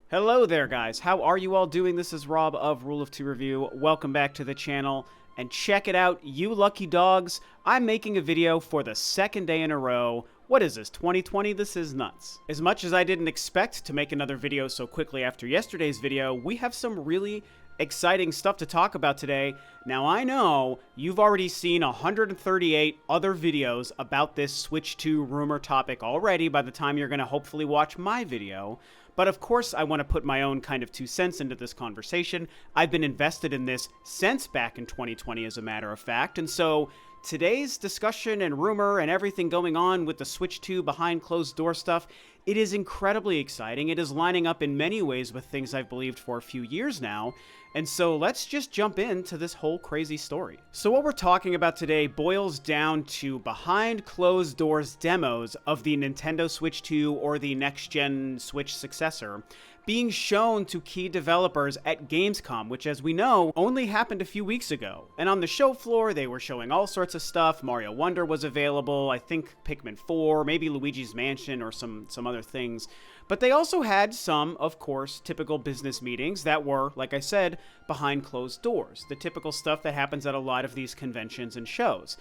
Hello there, guys. How are you all doing? This is Rob of Rule of Two Review. Welcome back to the channel. And check it out, you lucky dogs. I'm making a video for the second day in a row. What is this, 2020? This is nuts. As much as I didn't expect to make another video so quickly after yesterday's video, we have some really exciting stuff to talk about today. Now, I know you've already seen 138 other videos about this Switch 2 rumor topic already by the time you're going to hopefully watch my video. But of course, I want to put my own kind of 2 cents into this conversation. I've been invested in this since back in 2020, as a matter of fact. And so today's discussion and rumor and everything going on with the Switch 2 behind closed door stuff, it is incredibly exciting. It is lining up in many ways with things I've believed for a few years now. And so let's just jump into this whole crazy story. So what we're talking about today boils down to behind closed doors demos of the Nintendo Switch 2 or the next-gen Switch successor being shown to key developers at Gamescom, which, as we know, only happened a few weeks ago. And on the show floor, they were showing all sorts of stuff. Mario Wonder was available, I think Pikmin 4, maybe Luigi's Mansion or some other things. But they also had some, of course, typical business meetings that were, like I said, behind closed doors. The typical stuff that happens at a lot of these conventions and shows.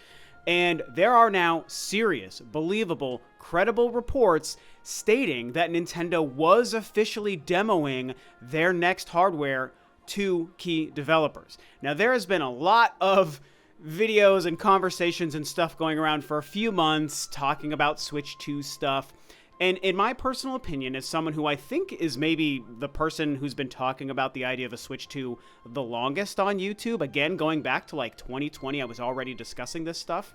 And there are now serious, believable, credible reports stating that Nintendo was officially demoing their next hardware to key developers. Now, there has been a lot of videos and conversations and stuff going around for a few months talking about Switch 2 stuff. And in my personal opinion, as someone who I think is maybe the person who's been talking about the idea of a Switch 2 the longest on YouTube, again, going back to like 2020, I was already discussing this stuff.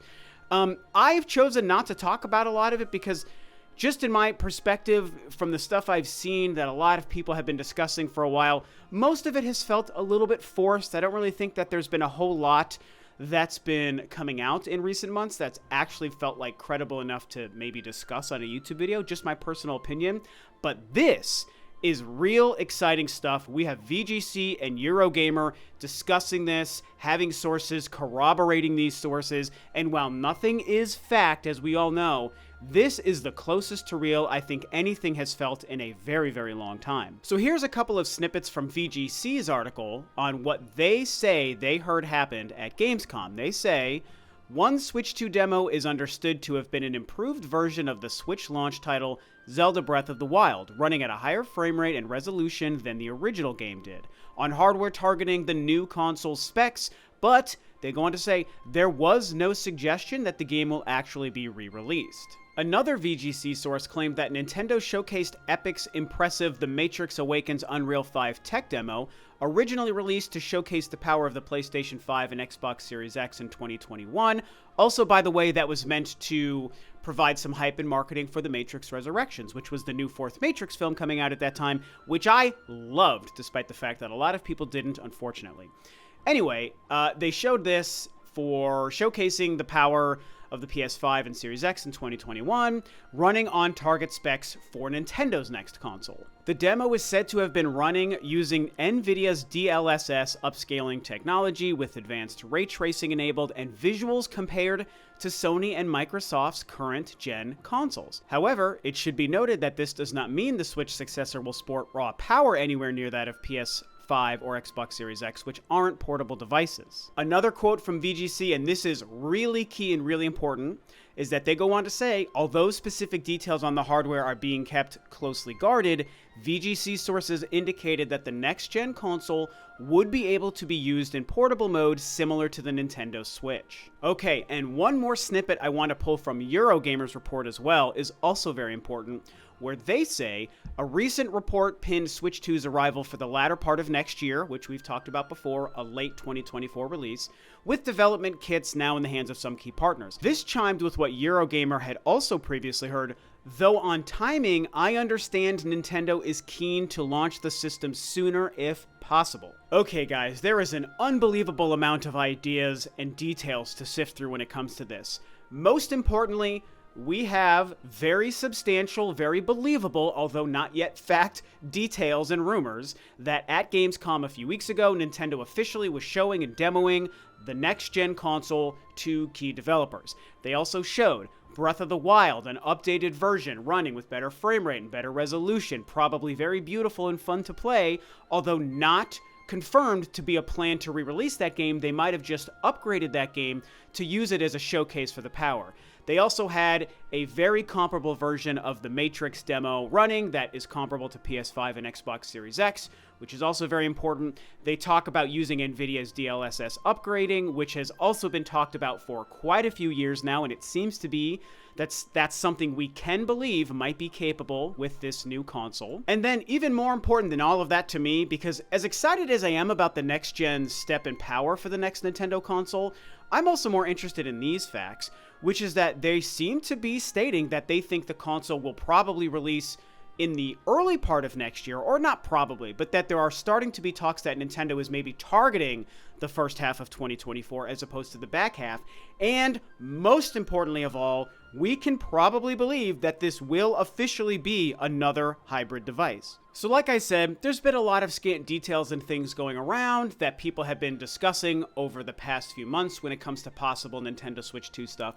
I've chosen not to talk about a lot of it because just in my perspective, from the stuff I've seen that a lot of people have been discussing for a while, most of it has felt a little bit forced. I don't really think that there's been a whole lot that's been coming out in recent months that's actually felt like credible enough to maybe discuss on a YouTube video, just my personal opinion. But this is real exciting stuff. We have VGC and Eurogamer discussing this, having sources corroborating these sources, and while nothing is fact, as we all know, this is the closest to real I think anything has felt in a very, very long time. So here's a couple of snippets from VGC's article on what they say they heard happened at Gamescom. They say, one Switch 2 demo is understood to have been an improved version of the Switch launch title Zelda Breath of the Wild, running at a higher frame rate and resolution than the original game did, on hardware targeting the new console's specs, but they go on to say there was no suggestion that the game will actually be re-released. Another VGC source claimed that Nintendo showcased Epic's impressive The Matrix Awakens Unreal 5 tech demo, originally released to showcase the power of the PlayStation 5 and Xbox Series X in 2021. Also, by the way, that was meant to provide some hype and marketing for The Matrix Resurrections, which was the new fourth Matrix film coming out at that time, which I loved, despite the fact that a lot of people didn't, unfortunately. Anyway, they showed this for showcasing the power of the PS5 and Series X in 2021, running on target specs for Nintendo's next console. The demo is said to have been running using NVIDIA's DLSS upscaling technology with advanced ray tracing enabled and visuals compared to Sony and Microsoft's current gen consoles. However, it should be noted that this does not mean the Switch successor will sport raw power anywhere near that of PS5 or Xbox Series X, which aren't portable devices. Another quote from VGC, and this is really key and really important, is that they go on to say, although specific details on the hardware are being kept closely guarded, VGC sources indicated that the next-gen console would be able to be used in portable mode similar to the Nintendo Switch. Okay, and one more snippet I want to pull from Eurogamer's report as well is also very important, where they say a recent report pinned Switch 2's arrival for the latter part of next year, which we've talked about before, a late 2024 release, with development kits now in the hands of some key partners. This chimed with what Eurogamer had also previously heard, though on timing, I understand Nintendo is keen to launch the system sooner if possible. Okay guys, there is an unbelievable amount of ideas and details to sift through when it comes to this. Most importantly, we have very substantial, very believable, although not yet fact, details and rumors that at Gamescom a few weeks ago, Nintendo officially was showing and demoing the next-gen console to key developers. They also showed Breath of the Wild, an updated version running with better frame rate and better resolution, probably very beautiful and fun to play, although not confirmed to be a plan to re-release that game. They might have just upgraded that game to use it as a showcase for the power. They also had a very comparable version of the Matrix demo running that is comparable to PS5 and Xbox Series X, which is also very important. They talk about using NVIDIA's DLSS upgrading, which has also been talked about for quite a few years now, and it seems to be that's something we can believe might be capable with this new console. And then even more important than all of that to me, because as excited as I am about the next-gen step in power for the next Nintendo console, I'm also more interested in these facts, which is that they seem to be stating that they think the console will probably release in the early part of next year, or not probably, but that there are starting to be talks that Nintendo is maybe targeting the first half of 2024 as opposed to the back half. And most importantly of all, we can probably believe that this will officially be another hybrid device. So like I said, there's been a lot of scant details and things going around that people have been discussing over the past few months when it comes to possible Nintendo Switch 2 stuff.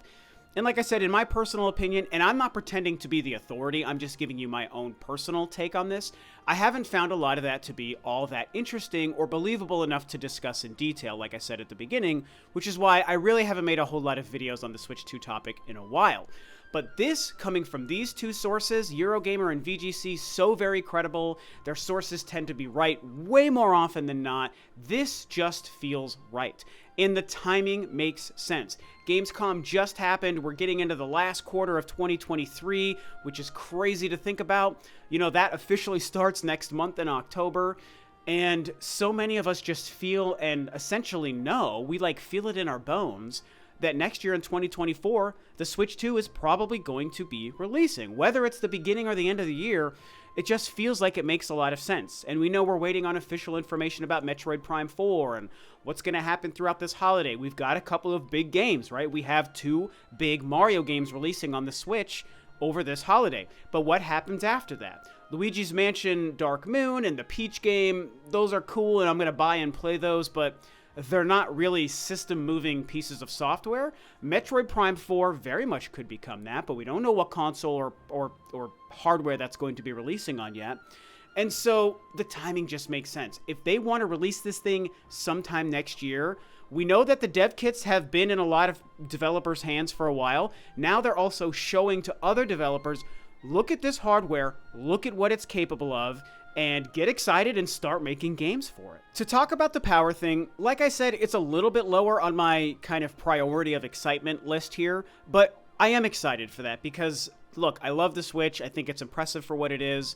And like I said, in my personal opinion, and I'm not pretending to be the authority, I'm just giving you my own personal take on this, I haven't found a lot of that to be all that interesting or believable enough to discuss in detail, like I said at the beginning, which is why I really haven't made a whole lot of videos on the Switch 2 topic in a while. But this, coming from these two sources, Eurogamer and VGC, so very credible. Their sources tend to be right way more often than not. This just feels right. And the timing makes sense. Gamescom just happened. We're getting into the last quarter of 2023, which is crazy to think about. You know, that officially starts next month in October. And so many of us just feel and essentially know, we feel it in our bones, that next year in 2024, the Switch 2 is probably going to be releasing. Whether it's the beginning or the end of the year, it just feels like it makes a lot of sense. And we know we're waiting on official information about Metroid Prime 4 and what's going to happen throughout this holiday. We've got a couple of big games, right? We have 2 big Mario games releasing on the Switch over this holiday. But what happens after that? Luigi's Mansion Dark Moon and the Peach game, those are cool and I'm going to buy and play those, but they're not really system-moving pieces of software. Metroid Prime 4 very much could become that, but we don't know what console or hardware that's going to be releasing on yet. And so the timing just makes sense. If they want to release this thing sometime next year, we know that the dev kits have been in a lot of developers' hands for a while. Now they're also showing to other developers, look at this hardware, look at what it's capable of, and get excited and start making games for it. To talk about the power thing, like I said, it's a little bit lower on my kind of priority of excitement list here, but I am excited for that because, look, I love the Switch. I think it's impressive for what it is.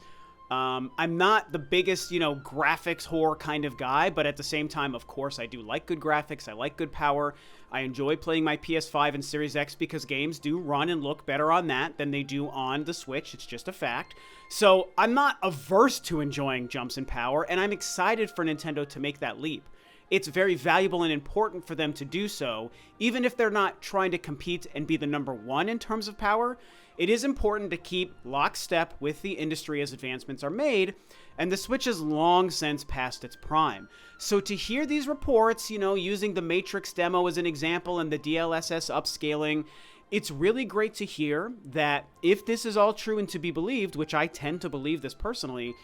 I'm not the biggest, graphics whore kind of guy, but at the same time, of course, I do like good graphics. I like good power. I enjoy playing my PS5 and Series X because games do run and look better on that than they do on the Switch. It's just a fact. So I'm not averse to enjoying jumps in power, and I'm excited for Nintendo to make that leap. It's very valuable and important for them to do so, even if they're not trying to compete and be the number one in terms of power. It is important to keep lockstep with the industry as advancements are made, and the Switch has long since passed its prime. So to hear these reports, using the Matrix demo as an example and the DLSS upscaling, it's really great to hear that if this is all true and to be believed, which I tend to believe this personally,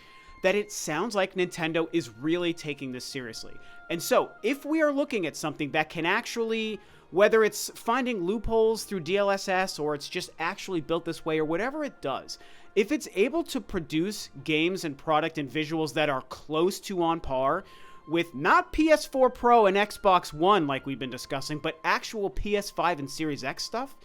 that it sounds like Nintendo is really taking this seriously. And so, if we are looking at something that can actually, whether it's finding loopholes through DLSS or it's just actually built this way or whatever it does, if it's able to produce games and product and visuals that are close to on par with not PS4 Pro and Xbox One like we've been discussing, but actual PS5 and Series X stuff,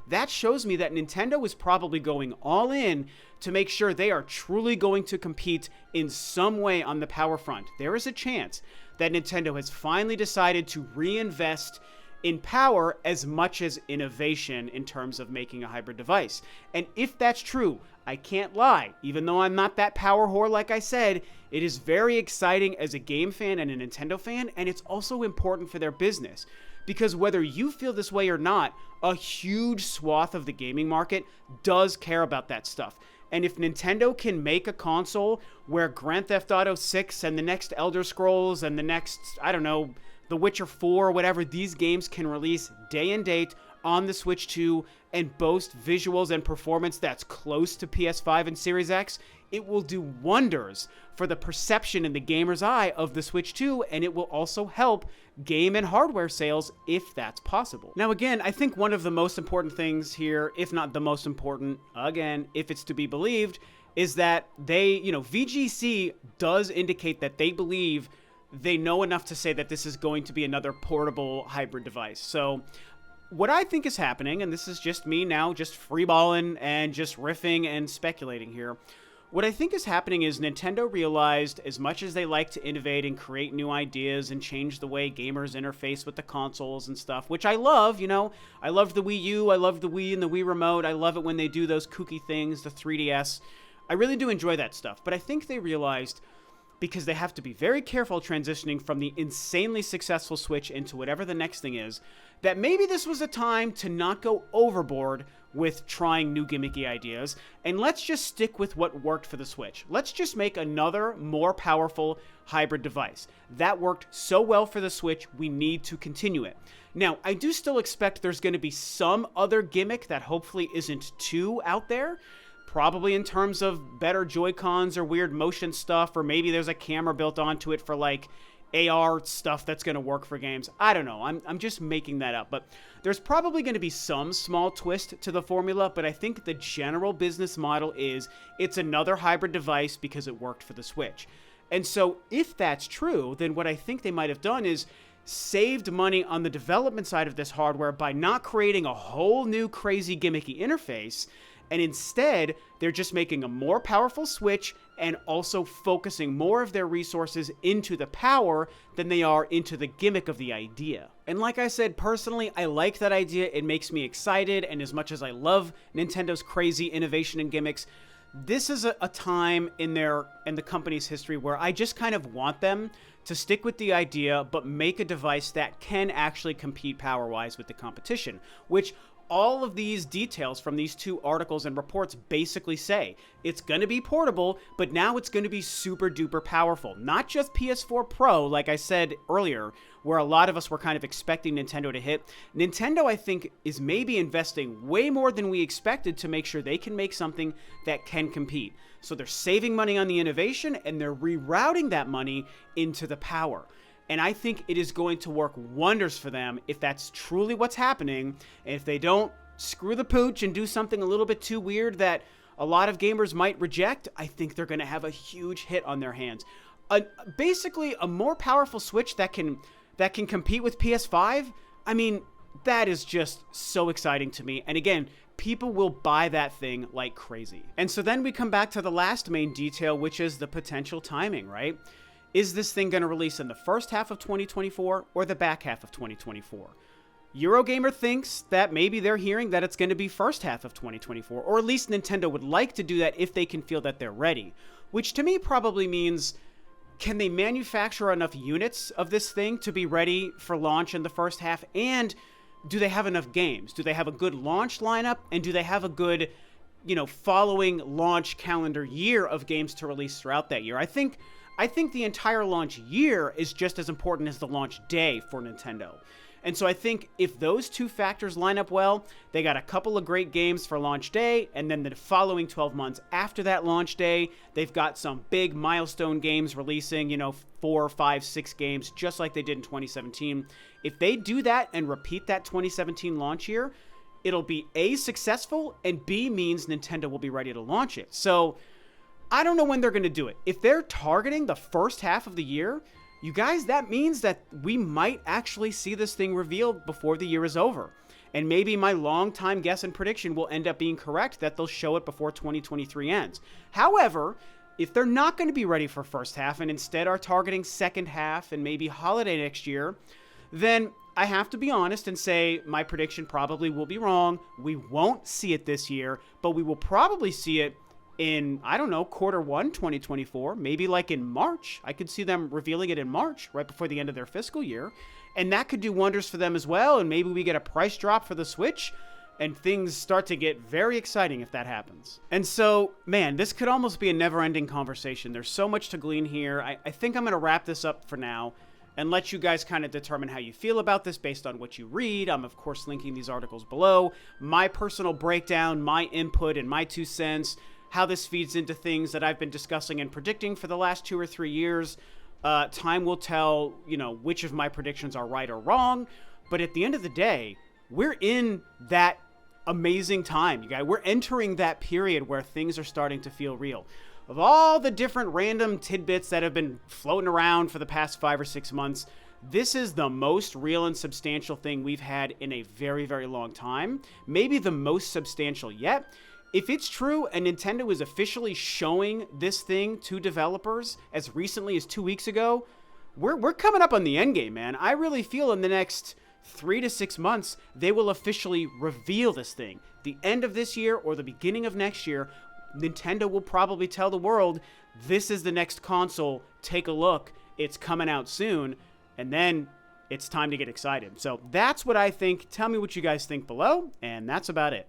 that shows me that Nintendo is probably going all in to make sure they are truly going to compete in some way on the power front. There is a chance that Nintendo has finally decided to reinvest in power as much as innovation in terms of making a hybrid device. And if that's true, I can't lie, even though I'm not that power whore like I said, it is very exciting as a game fan and a Nintendo fan, and it's also important for their business. Because whether you feel this way or not, a huge swath of the gaming market does care about that stuff. And if Nintendo can make a console where Grand Theft Auto 6 and the next Elder Scrolls and the next, The Witcher 4 or whatever, these games can release day and date on the Switch 2 and boast visuals and performance that's close to PS5 and Series X, it will do wonders for the perception in the gamer's eye of the Switch 2, and it will also help game and hardware sales if that's possible. Now again, I think one of the most important things here, if not the most important, again, if it's to be believed, is that they, VGC does indicate that they believe they know enough to say that this is going to be another portable hybrid device. So what I think is happening, and this is just me now just freeballing and just riffing and speculating here, what I think is happening is Nintendo realized, as much as they like to innovate and create new ideas and change the way gamers interface with the consoles and stuff, which I love, I love the Wii U, I love the Wii and the Wii Remote, I love it when they do those kooky things, the 3DS. I really do enjoy that stuff, but I think they realized, because they have to be very careful transitioning from the insanely successful Switch into whatever the next thing is, that maybe this was a time to not go overboard with trying new gimmicky ideas, and let's just stick with what worked for the Switch. Let's just make another more powerful hybrid device. That worked so well for the Switch, we need to continue it. Now, I do still expect there's going to be some other gimmick that hopefully isn't too out there, probably in terms of better Joy-Cons or weird motion stuff, or maybe there's a camera built onto it for like AR stuff that's going to work for games. I don't know. I'm just making that up. But there's probably going to be some small twist to the formula, but I think the general business model is it's another hybrid device because it worked for the Switch. And so if that's true, then what I think they might have done is saved money on the development side of this hardware by not creating a whole new crazy gimmicky interface, and instead, they're just making a more powerful Switch and also focusing more of their resources into the power than they are into the gimmick of the idea. And like I said, personally, I like that idea. It makes me excited, and as much as I love Nintendo's crazy innovation and gimmicks, this is a time in the company's history where I just kind of want them to stick with the idea, but make a device that can actually compete power-wise with the competition, which all of these details from these two articles and reports basically say. It's going to be portable, but now it's going to be super duper powerful. Not just PS4 Pro, like I said earlier, where a lot of us were kind of expecting Nintendo to hit. Nintendo, I think, is maybe investing way more than we expected to make sure they can make something that can compete. So they're saving money on the innovation, and they're rerouting that money into the power. And I think it is going to work wonders for them if that's truly what's happening. And if they don't screw the pooch and do something a little bit too weird that a lot of gamers might reject, I think they're going to have a huge hit on their hands. Basically, a more powerful Switch that can compete with PS5. I mean, that is just so exciting to me. And again, people will buy that thing like crazy. And so then we come back to the last main detail, which is the potential timing, right? Is this thing going to release in the first half of 2024 or the back half of 2024? Eurogamer thinks that maybe they're hearing that it's going to be first half of 2024, or at least Nintendo would like to do that if they can feel that they're ready, which to me probably means, can they manufacture enough units of this thing to be ready for launch in the first half, and do they have enough games? Do they have a good launch lineup, and do they have a good, following launch calendar year of games to release throughout that year? I think the entire launch year is just as important as the launch day for Nintendo. And so I think if those two factors line up well, they got a couple of great games for launch day, and then the following 12 months after that launch day, they've got some big milestone games releasing, 4, 5, 6 games, just like they did in 2017. If they do that and repeat that 2017 launch year, it'll be A, successful, and B, means Nintendo will be ready to launch it. So I don't know when they're going to do it. If they're targeting the first half of the year, you guys, that means that we might actually see this thing revealed before the year is over. And maybe my long-time guess and prediction will end up being correct, that they'll show it before 2023 ends. However, if they're not going to be ready for first half and instead are targeting second half and maybe holiday next year, then I have to be honest and say my prediction probably will be wrong. We won't see it this year, but we will probably see it in, quarter 1, 2024, maybe like in March. I could see them revealing it in March, right before the end of their fiscal year. And that could do wonders for them as well. And maybe we get a price drop for the Switch and things start to get very exciting if that happens. And so, man, this could almost be a never-ending conversation. There's so much to glean here. I think I'm going to wrap this up for now. and let you guys kind of determine how you feel about this based on what you read. I'm, of course, linking these articles below. My personal breakdown, my input, and my 2 cents, how this feeds into things that I've been discussing and predicting for the last 2 or 3 years. Time will tell, which of my predictions are right or wrong. But at the end of the day, we're in that amazing time, you guys. We're entering that period where things are starting to feel real. Of all the different random tidbits that have been floating around for the past 5 or 6 months, this is the most real and substantial thing we've had in a very, very long time. Maybe the most substantial yet. If it's true and Nintendo is officially showing this thing to developers as recently as 2 weeks ago, we're coming up on the end game, man. I really feel in the next 3 to 6 months, they will officially reveal this thing. The end of this year or the beginning of next year, Nintendo will probably tell the world, this is the next console, take a look, it's coming out soon, and then it's time to get excited. So that's what I think. Tell me what you guys think below, and that's about it.